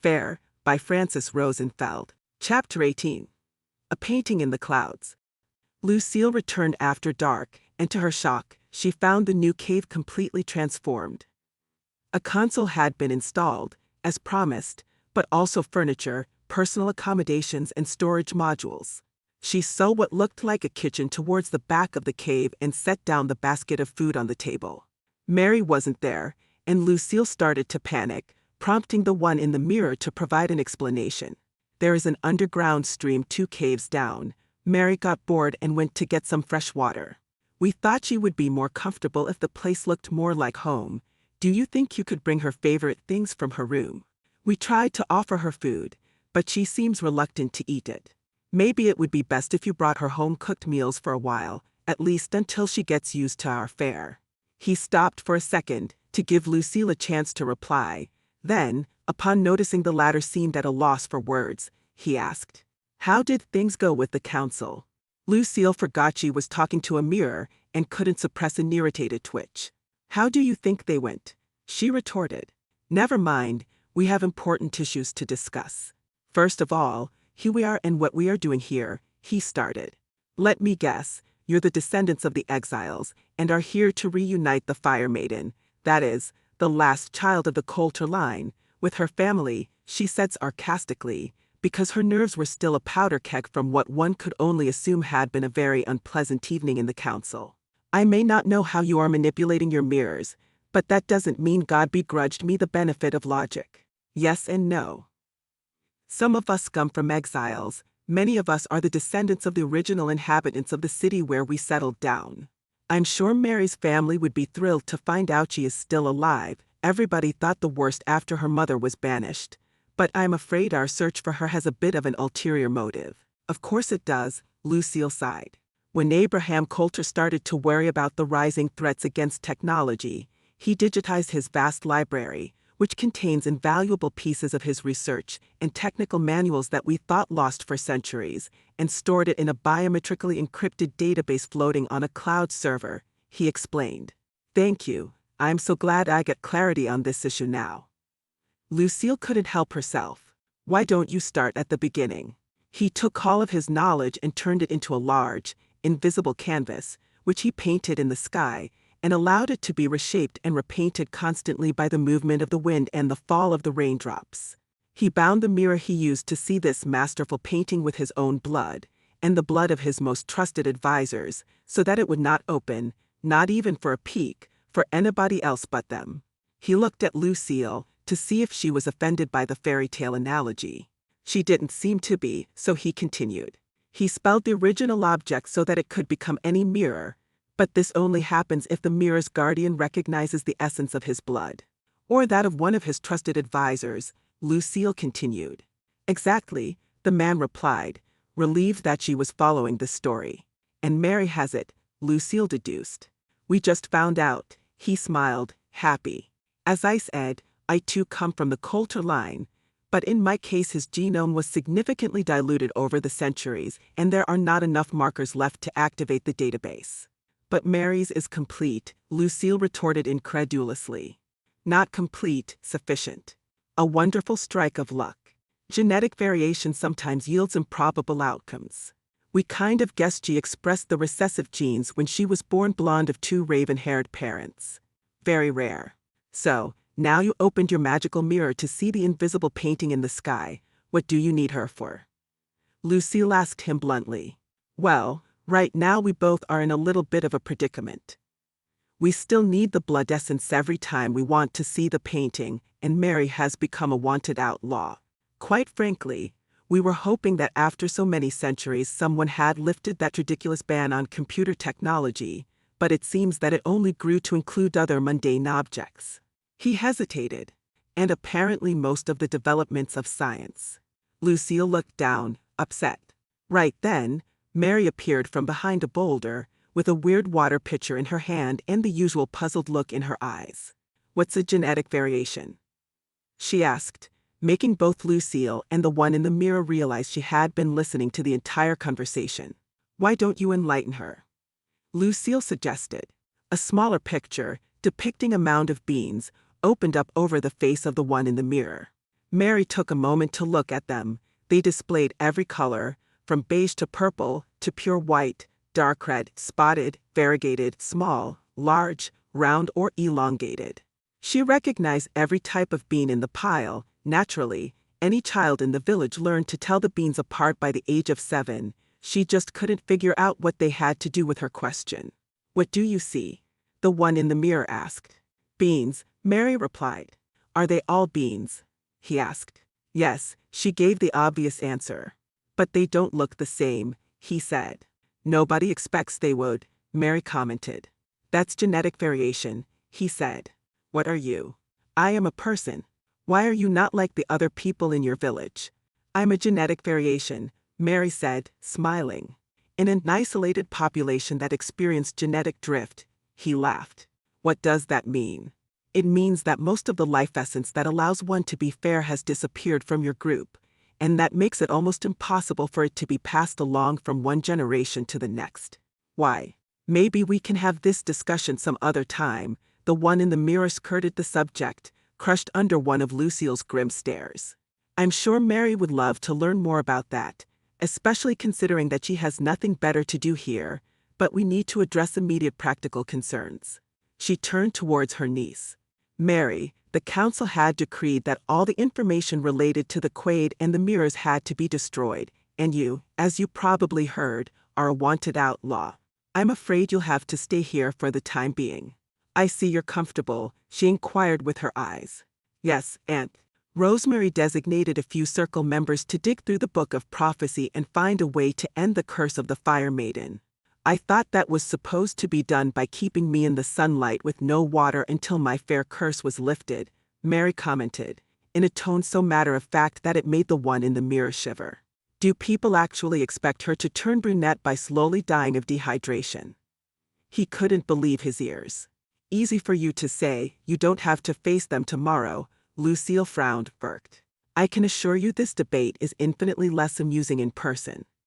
Fair, by Francis Rosenfeld. Chapter 18. A Painting in the Clouds. Lucille returned after dark, and to her shock, she found the new cave completely transformed. A console had been installed, as promised, but also furniture, personal accommodations and storage modules. She saw what looked like a kitchen towards the back of the cave and set down the basket of food on the table. Mary wasn't there, and Lucille started to panic, prompting the one in the mirror to provide an explanation. There is an underground stream 2 caves down. Mary got bored and went to get some fresh water. We thought she would be more comfortable if the place looked more like home. Do you think you could bring her favorite things from her room? We tried to offer her food, but she seems reluctant to eat it. Maybe it would be best if you brought her home-cooked meals for a while, at least until she gets used to our fare. He stopped for a second, to give Lucille a chance to reply. Then, upon noticing the latter seemed at a loss for words, he asked, "How did things go with the council?" Lucille forgot she was talking to a mirror and couldn't suppress an irritated twitch. "How do you think they went?" she retorted. "Never mind, we have important issues to discuss. First of all, who we are and what we are doing here," he started. "Let me guess, you're the descendants of the exiles, and are here to reunite the Fire Maiden, that is, the last child of the Coulter line, with her family," she said sarcastically, because her nerves were still a powder keg from what one could only assume had been a very unpleasant evening in the council. "I may not know how you are manipulating your mirrors, but that doesn't mean God begrudged me the benefit of logic. Yes and no. Some of us come from exiles, many of us are the descendants of the original inhabitants of the city where we settled down. I'm sure Mary's family would be thrilled to find out she is still alive. Everybody thought the worst after her mother was banished. But I'm afraid our search for her has a bit of an ulterior motive." "Of course it does," Lucille sighed. When Abraham Coulter started to worry about the rising threats against technology, he digitized his vast library, which contains invaluable pieces of his research and technical manuals that we thought lost for centuries, and stored it in a biometrically encrypted database floating on a cloud server, he explained. "Thank you, I'm so glad I got clarity on this issue now." Lucille couldn't help herself. "Why don't you start at the beginning?" He took all of his knowledge and turned it into a large, invisible canvas, which he painted in the sky, and allowed it to be reshaped and repainted constantly by the movement of the wind and the fall of the raindrops. He bound the mirror he used to see this masterful painting with his own blood, and the blood of his most trusted advisors, so that it would not open, not even for a peek, for anybody else but them. He looked at Lucille, to see if she was offended by the fairy tale analogy. She didn't seem to be, so he continued. He spelled the original object so that it could become any mirror, but this only happens if the mirror's guardian recognizes the essence of his blood. Or that of one of his trusted advisors, Lucille continued. "Exactly," the man replied, relieved that she was following the story. "And Mary has it," Lucille deduced. "We just found out," he smiled, happy. "As I said, I too come from the Coulter line, but in my case his genome was significantly diluted over the centuries, and there are not enough markers left to activate the database." "But Mary's is complete," Lucille retorted incredulously. "Not complete, sufficient. A wonderful strike of luck. Genetic variation sometimes yields improbable outcomes. We kind of guessed she expressed the recessive genes when she was born blonde of 2 raven-haired parents. Very rare. So, now you opened your magical mirror to see the invisible painting in the sky. What do you need her for?" Lucille asked him bluntly. "Well, right now we both are in a little bit of a predicament. We still need the blood essence every time we want to see the painting, and Mary has become a wanted outlaw. Quite frankly, we were hoping that after so many centuries someone had lifted that ridiculous ban on computer technology, but it seems that it only grew to include other mundane objects." He hesitated. "And apparently most of the developments of science." Lucille looked down, upset. Right then, Mary appeared from behind a boulder, with a weird water pitcher in her hand and the usual puzzled look in her eyes. "What's a genetic variation?" she asked, making both Lucille and the one in the mirror realize she had been listening to the entire conversation. "Why don't you enlighten her?" Lucille suggested. A smaller picture, depicting a mound of beans, opened up over the face of the one in the mirror. Mary took a moment to look at them. They displayed every color, from beige to purple, to pure white, dark red, spotted, variegated, small, large, round or elongated. She recognized every type of bean in the pile. Naturally, any child in the village learned to tell the beans apart by the age of 7. She just couldn't figure out what they had to do with her question. "What do you see?" the one in the mirror asked. "Beans," Mary replied. "Are they all beans?" he asked. "Yes," she gave the obvious answer. "But they don't look the same," he said. "Nobody expects they would," Mary commented. "That's genetic variation," he said. "What are you?" "I am a person." "Why are you not like the other people in your village?" "I'm a genetic variation," Mary said, smiling. "In an isolated population that experienced genetic drift," he laughed. "What does that mean?" "It means that most of the life essence that allows one to be fair has disappeared from your group, and that makes it almost impossible for it to be passed along from one generation to the next." "Why? Maybe we can have this discussion some other time," the one in the mirror skirted the subject, crushed under one of Lucille's grim stares. "I'm sure Mary would love to learn more about that, especially considering that she has nothing better to do here, but we need to address immediate practical concerns." She turned towards her niece. "Mary, the council had decreed that all the information related to the Quaid and the mirrors had to be destroyed, and you, as you probably heard, are a wanted outlaw. I'm afraid you'll have to stay here for the time being." "I see you're comfortable," she inquired with her eyes. "Yes, Aunt." Rosemary designated a few circle members to dig through the book of prophecy and find a way to end the curse of the Fire Maiden. "I thought that was supposed to be done by keeping me in the sunlight with no water until my fair curse was lifted," Mary commented, in a tone so matter-of-fact that it made the one in the mirror shiver. "Do people actually expect her to turn brunette by slowly dying of dehydration?" He couldn't believe his ears. "Easy for you to say, you don't have to face them tomorrow," Lucille frowned, "Burked. I can assure you this debate is infinitely less amusing in person."